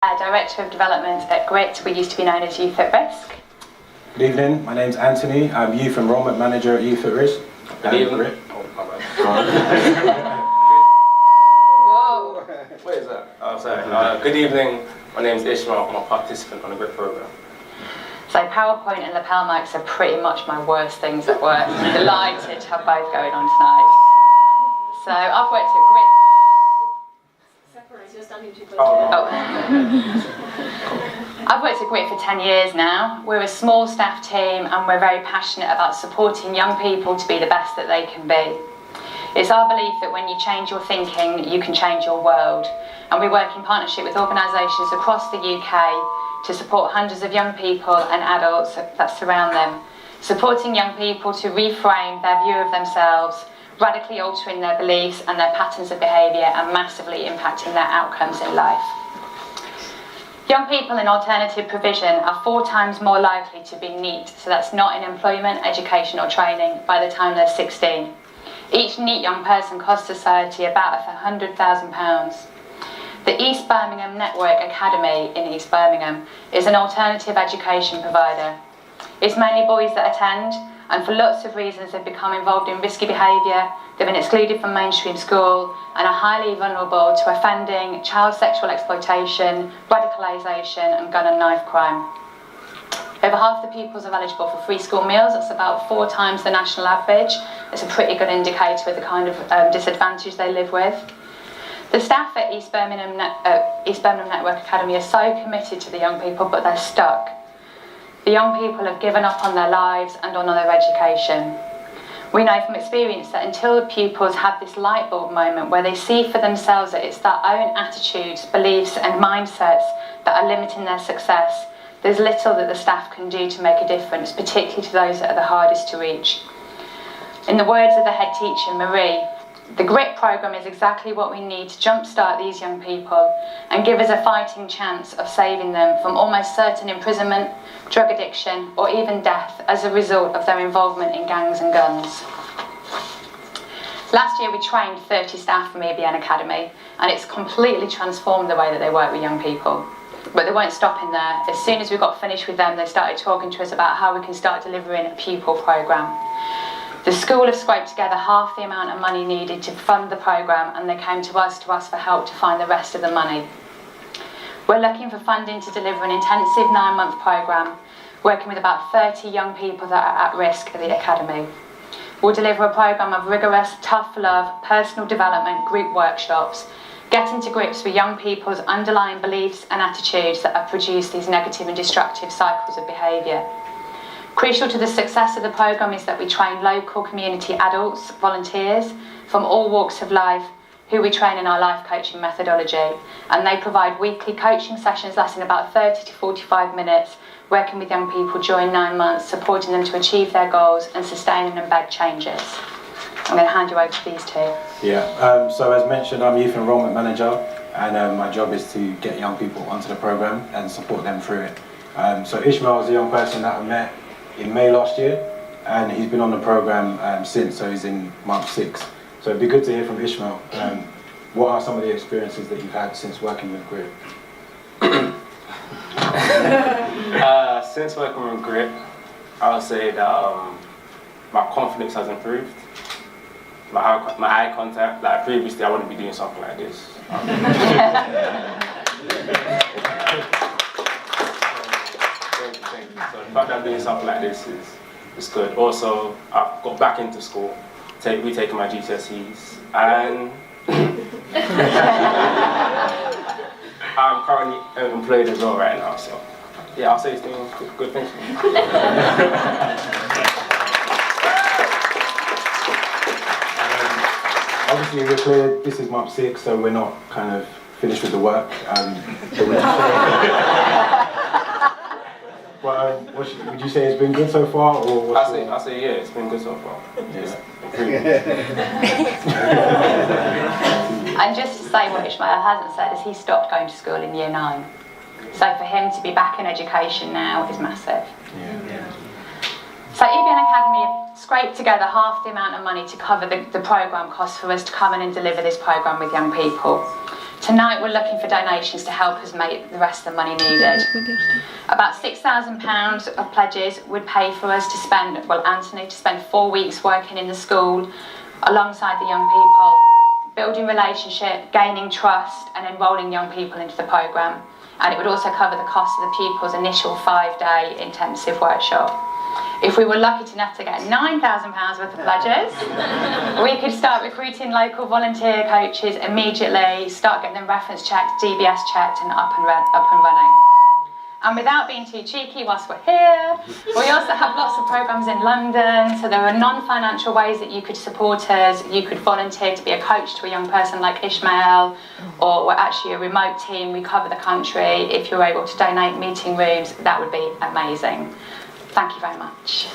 Director of Development at GRIT. We used to be known as Youth at Risk. Good evening, my name's Anthony. I'm Youth Enrolment Manager at Youth at Risk. Good evening. GRIT. Oh, my bad. Whoa! What is that? Oh, sorry. Good evening, my name's Ishmael. I'm a participant on the GRIT program. So PowerPoint and lapel mics are pretty much my worst things at work. I'm delighted to have both going on tonight. So I've worked at GRIT. I've worked at GRIT for 10 years now. We're a small staff team and we're very passionate about supporting young people to be the best that they can be. It's our belief that when you change your thinking, you can change your world. And we work in partnership with organisations across the UK to support hundreds of young people and adults that surround them, supporting young people to reframe their view of themselves, radically altering their beliefs and their patterns of behaviour and massively impacting their outcomes in life. Young people in alternative provision are 4 times more likely to be NEET, so that's not in employment, education or training, by the time they're 16. Each NEET young person costs society about £100,000. The East Birmingham Network Academy in East Birmingham is an alternative education provider. It's mainly boys that attend, and for lots of reasons they've become involved in risky behaviour, they've been excluded from mainstream school and are highly vulnerable to offending, child sexual exploitation, radicalisation and gun and knife crime. Over half the pupils are eligible for free school meals. That's about 4 times the national average. It's a pretty good indicator of the kind of disadvantage they live with. The staff at East Birmingham Network Academy are so committed to the young people, but they're stuck. The young people have given up on their lives and on their education. We know from experience that until the pupils have this light bulb moment where they see for themselves that it's their own attitudes, beliefs and mindsets that are limiting their success, there's little that the staff can do to make a difference, particularly to those that are the hardest to reach. In the words of the head teacher, Marie, the GRIT programme is exactly what we need to jumpstart these young people and give us a fighting chance of saving them from almost certain imprisonment, drug addiction or even death as a result of their involvement in gangs and guns. Last year we trained 30 staff from EBN Academy and it's completely transformed the way that they work with young people. But they weren't stopping there. As soon as we got finished with them, they started talking to us about how we can start delivering a pupil programme. The school have scraped together half the amount of money needed to fund the programme and they came to us to ask for help to find the rest of the money. We're looking for funding to deliver an intensive 9-month programme, working with about 30 young people that are at risk at the Academy. We'll deliver a programme of rigorous, tough love, personal development, group workshops, getting to grips with young people's underlying beliefs and attitudes that have produced these negative and destructive cycles of behaviour. Crucial to the success of the programme is that we train local community adults, volunteers from all walks of life who we train in our life coaching methodology, and they provide weekly coaching sessions lasting about 30 to 45 minutes, working with young people during 9 months, supporting them to achieve their goals and sustain and embed changes. I'm going to hand you over to these two. Yeah, so as mentioned, I'm Youth Enrolment Manager and my job is to get young people onto the programme and support them through it. So Ishmael is a young person that I met in May last year and he's been on the programme since, so he's in month 6. So it'd be good to hear from Ishmael. What are some of the experiences that you've had since working with GRIT? Since working with GRIT, I would say that my confidence has improved. My eye contact, like previously I wouldn't be doing something like this. So the fact that I'm doing something like this is good. Also, I've got back into school, retaking my GCSEs, and I'm currently employed as well right now, so yeah, I'll say it's doing good things for me. Obviously we're clear, this is month 6, so we're not kind of finished with the work. Would you say it's been good so far? Or I'll say yeah, it's been good so far. Yeah. And just to say what Ishmael hasn't said is he stopped going to school in year 9. So for him to be back in education now is massive. Yeah. So EBN Academy have scraped together half the amount of money to cover the programme costs for us to come in and deliver this programme with young people. To Tonight we're looking for donations to help us make the rest of the money needed. About £6,000 of pledges would pay for us to spend, well, Anthony to spend 4 weeks working in the school alongside the young people, building relationship, gaining trust and enrolling young people into the programme. And it would also cover the cost of the pupils' initial 5-day intensive workshop. If we were lucky enough to get £9,000 worth of pledges, we could start recruiting local volunteer coaches immediately, start getting them reference checked, DBS checked and up and running. And without being too cheeky whilst we're here, we also have lots of programmes in London, so there are non-financial ways that you could support us. You could volunteer to be a coach to a young person like Ishmael, or we're actually a remote team, we cover the country. If you're able to donate meeting rooms, that would be amazing. Thank you very much.